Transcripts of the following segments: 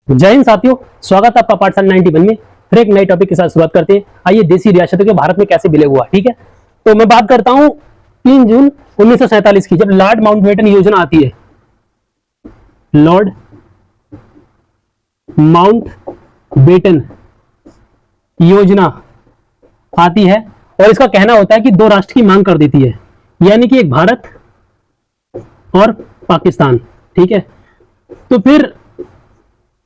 जय हिंद साथियों, स्वागत है आपका पाठशाला 91 में। फिर एक नए टॉपिक के साथ शुरुआत करते हैं। आइए देसी रियासतों के भारत में कैसे विलय हुआ। ठीक है, तो मैं बात करता हूं 3 जून 1947 की, जब लॉर्ड माउंटबेटन योजना आती है। लॉर्ड माउंटबेटन योजना आती है और इसका कहना होता है कि दो राष्ट्र की मांग कर देती है, यानी कि एक भारत और पाकिस्तान। ठीक है, तो फिर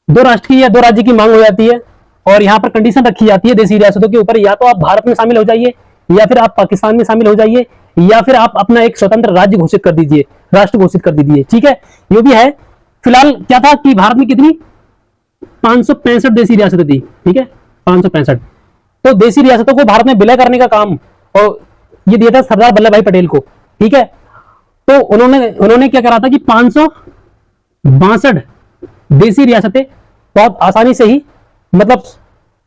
दो राष्ट्र की या दो राज्य की मांग हो जाती है और यहां पर कंडीशन रखी जाती है देसी रियासतों के ऊपर, या तो आप भारत में शामिल हो जाइए, या फिर आप पाकिस्तान में शामिल हो जाइए, या फिर आप अपना एक स्वतंत्र राज्य घोषित कर दीजिए, राष्ट्र घोषित कर दीजिए। ठीक है, ये भी है। फिलहाल क्या था कि भारत में कितनी 565 देसी रियासतें थी। ठीक है, 565। तो देसी रियासतों को भारत में विलय करने का काम और ये दिया था सरदार वल्लभ भाई पटेल को। ठीक है, तो उन्होंने क्या करा था कि 562 देसी रियासतें बहुत आसानी से ही मतलब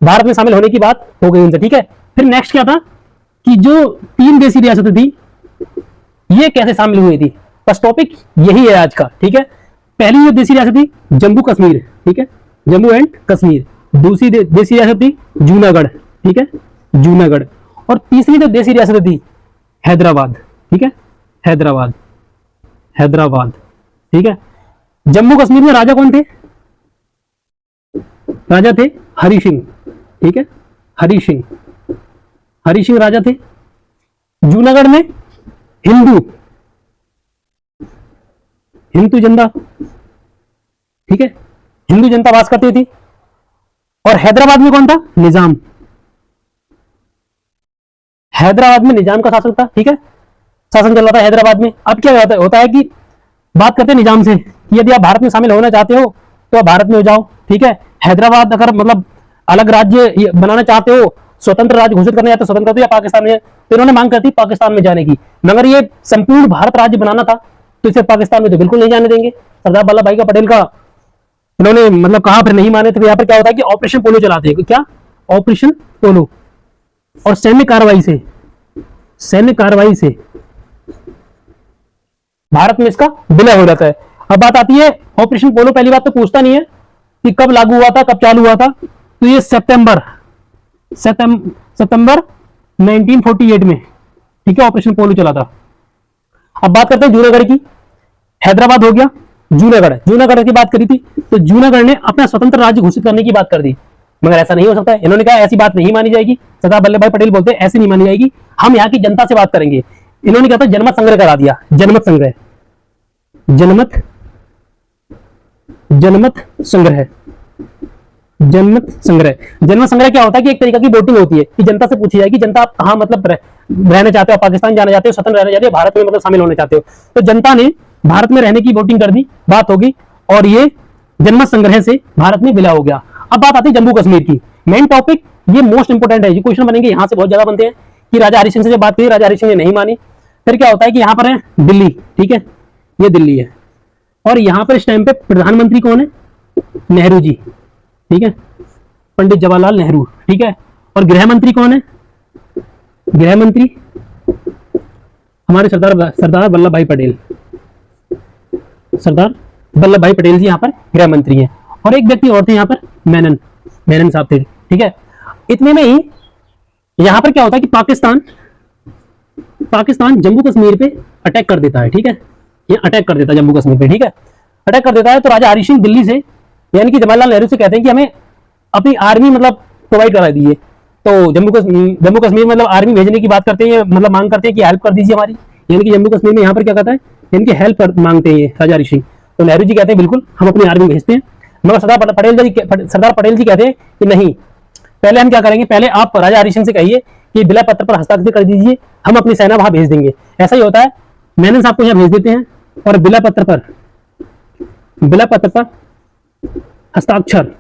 भारत में शामिल होने की बात हो गई उनसे। ठीक है, फिर नेक्स्ट क्या था कि जो 3 देसी रियासतें थी ये कैसे शामिल हुई थी, बस टॉपिक यही है आज का। ठीक है, पहली जो देसी रियासत थी जम्मू कश्मीर। ठीक है, जम्मू एंड कश्मीर। दूसरी देसी रियासत थी जूनागढ़। ठीक है, जूनागढ़। और तीसरी जो देसी रियासत थी हैदराबाद। ठीक है, हैदराबाद, हैदराबाद। ठीक है, जम्मू कश्मीर में राजा कौन थे? राजा थे हरि सिंह। ठीक है, हरि सिंह, हरि सिंह राजा थे। जूनागढ़ में हिंदू हिंदू जनता। ठीक है, हिंदू जनता वास करती थी। और हैदराबाद में कौन था? निजाम। हैदराबाद में निजाम का शासन था। ठीक है, शासन चल रहा था हैदराबाद में। अब क्या होता है कि बात करते हैं निजाम से कि यदि आप भारत में शामिल होना चाहते हो तो आप भारत में हो जाओ। ठीक है, हैदराबाद अगर मतलब अलग राज्य बनाना चाहते हो, स्वतंत्र राज्य घोषित करना चाहते हो, स्वतंत्र या पाकिस्तान में, तो इन्होंने मांग करती पाकिस्तान में जाने की। मगर ये संपूर्ण भारत राज्य बनाना था तो इसे पाकिस्तान में तो बिल्कुल नहीं जाने देंगे। सरदार वल्लभ भाई का पटेल का इन्होंने मतलब कहा, फिर नहीं माने। तो यहाँ पर क्या होता है कि ऑपरेशन पोलो चलाते हैं। क्या? ऑपरेशन पोलो। और सैन्य कार्रवाई से भारत में इसका विलय हो जाता है। अब बात आती है ऑपरेशन पोलो। पहली बात तो पूछता नहीं है कि कब लागू हुआ था, कब चालू हुआ था, तो ये सितंबर 1948 में, ठीक है, ऑपरेशन पोलो चला था। अब बात करते हैं जूनागढ़ की। हैदराबाद हो गया, जूनागढ़ की बात करी थी, तो जूनागढ़ ने अपना स्वतंत्र राज्य घोषित करने की बात कर दी। मगर ऐसा नहीं हो सकता है। इन्होंने कहा ऐसी बात नहीं मानी जाएगी। सरदार वल्लभ भाई पटेल बोलते हैं ऐसी नहीं मानी जाएगी, हम यहाँ की जनता से बात करेंगे। इन्होंने क्या था, जनमत संग्रह करा दिया। जनमत संग्रह क्या होता है कि एक तरीका की वोटिंग होती है कि जनता से पूछी जाएगी, जनता आप कहाँ मतलब रहना चाहते हो, पाकिस्तान जाना चाहते हो, स्वतंत्र रहना चाहते हो, भारत में मतलब शामिल होना चाहते हो। तो जनता ने भारत में रहने की वोटिंग कर दी, बात होगी, और ये जनमत संग्रह से भारत में विलय हो गया। अब बात आती है जम्मू कश्मीर की। मेन टॉपिक ये मोस्ट इंपोर्टेंट है, ये क्वेश्चन बनेंगे यहाँ से बहुत ज्यादा बनते हैं कि राजा हरि सिंह से जब बात की, राजा हरि सिंह ने नहीं मानी। फिर क्या होता है कि यहाँ पर है दिल्ली। ठीक है, ये दिल्ली है, और यहां पर इस टाइम पे प्रधानमंत्री कौन है? नेहरू जी। ठीक है, पंडित जवाहरलाल नेहरू। ठीक है, और गृह मंत्री कौन है? गृह मंत्री हमारे सरदार वल्लभ भाई पटेल। सरदार वल्लभ भाई पटेल जी यहाँ पर गृह मंत्री हैं। और एक व्यक्ति और थे यहाँ पर, मेनन साहब थे। ठीक है, इतने में ही यहां पर क्या होता है कि पाकिस्तान जम्मू कश्मीर पे अटैक कर देता है। ठीक है, ये अटैक कर देता है जम्मू कश्मीर पे। ठीक है, अटैक कर देता है, तो राजा हरि सिंह दिल्ली से यानी कि जवाहरलाल नेहरू से कहते हैं कि हमें अपनी आर्मी मतलब प्रोवाइड करा दीजिए। तो जम्मू कश्मीर मतलब आर्मी भेजने की बात करते हैं, मतलब मांग करते हैं कि हेल्प कर दीजिए हमारी। यानी कि जम्मू कश्मीर में यहाँ पर क्या कहता है, यानी कि हेल्प मांगते हैं राजा हरि सिंह। तो नेहरू जी कहते हैं बिल्कुल हम अपनी आर्मी भेजते हैं। मगर सरदार पटेल जी कहते हैं कि नहीं, पहले हम क्या करेंगे, पहले आप राजा हरि सिंह से कहिए कि विलय पत्र पर हस्ताक्षर कर दीजिए, हम अपनी सेना वहां भेज देंगे। ऐसा ही होता है, मेनन साहब को यहाँ भेज देते हैं और विलय पत्र पर हस्ताक्षर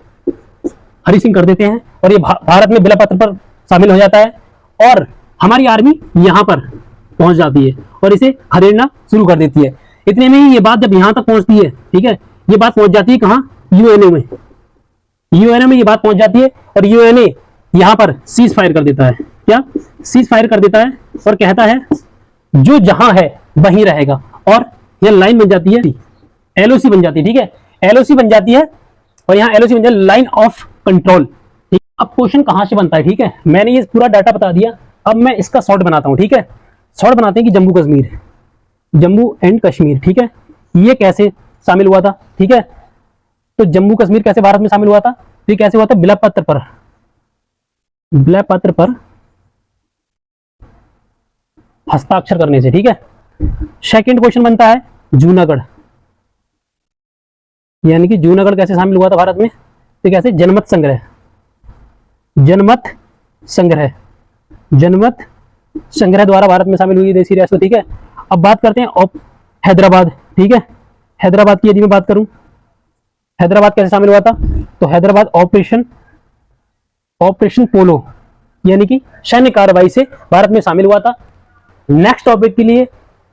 हरि सिंह कर देते हैं, और ये भारत में विलय पत्र पर शामिल हो जाता है, और हमारी आर्मी यहां पर पहुंच जाती है और इसे खदेड़ना शुरू कर देती है। इतने में ही ये बात जब यहां तक पहुंचती है, ठीक है, ये बात पहुंच जाती है कहां? यूएनए में। ये बात पहुंच जाती है और यूएनए यहां पर सीज फायर कर देता है। क्या? सीज फायर कर देता है और कहता है जो जहां है वहीं रहेगा, और यह लाइन बन जाती है, एलओसी बन जाती है। ठीक है, एलओसी बन जाती है और यहाँ एलओसी बन जाए लाइन ऑफ कंट्रोल। ठीक, अब क्वेश्चन कहां से बनता है, ठीक है, मैंने ये पूरा डाटा बता दिया, अब मैं इसका शॉर्ट बनाता हूं। ठीक है, शॉर्ट बनाते हैं कि जम्मू कश्मीर, जम्मू एंड कश्मीर, ठीक है, ये कैसे शामिल हुआ था। ठीक है, तो जम्मू कश्मीर कैसे भारत में शामिल हुआ था, तो ये कैसे हुआ था, बिलापत्र पर, बिलापत्र पर हस्ताक्षर करने से। ठीक है, सेकंड क्वेश्चन बनता है जूनागढ़, यानी कि जूनागढ़ कैसे शामिल हुआ था भारत में, तो कैसे, जनमत संग्रह, जनमत संग्रह, जनमत संग्रह द्वारा भारत में शामिल हुई देशी रियासत। ठीक है, अब बात करते हैं हैदराबाद। ठीक है, हैदराबाद की यदि मैं बात करूं, हैदराबाद कैसे शामिल हुआ था, तो हैदराबाद ऑपरेशन, ऑपरेशन पोलो यानी कि सैन्य कार्रवाई से भारत में शामिल हुआ था। नेक्स्ट टॉपिक के लिए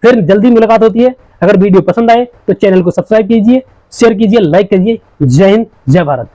फिर जल्दी मुलाकात होती है। अगर वीडियो पसंद आए तो चैनल को सब्सक्राइब कीजिए, शेयर कीजिए, लाइक कीजिए। जय हिंद, जय भारत।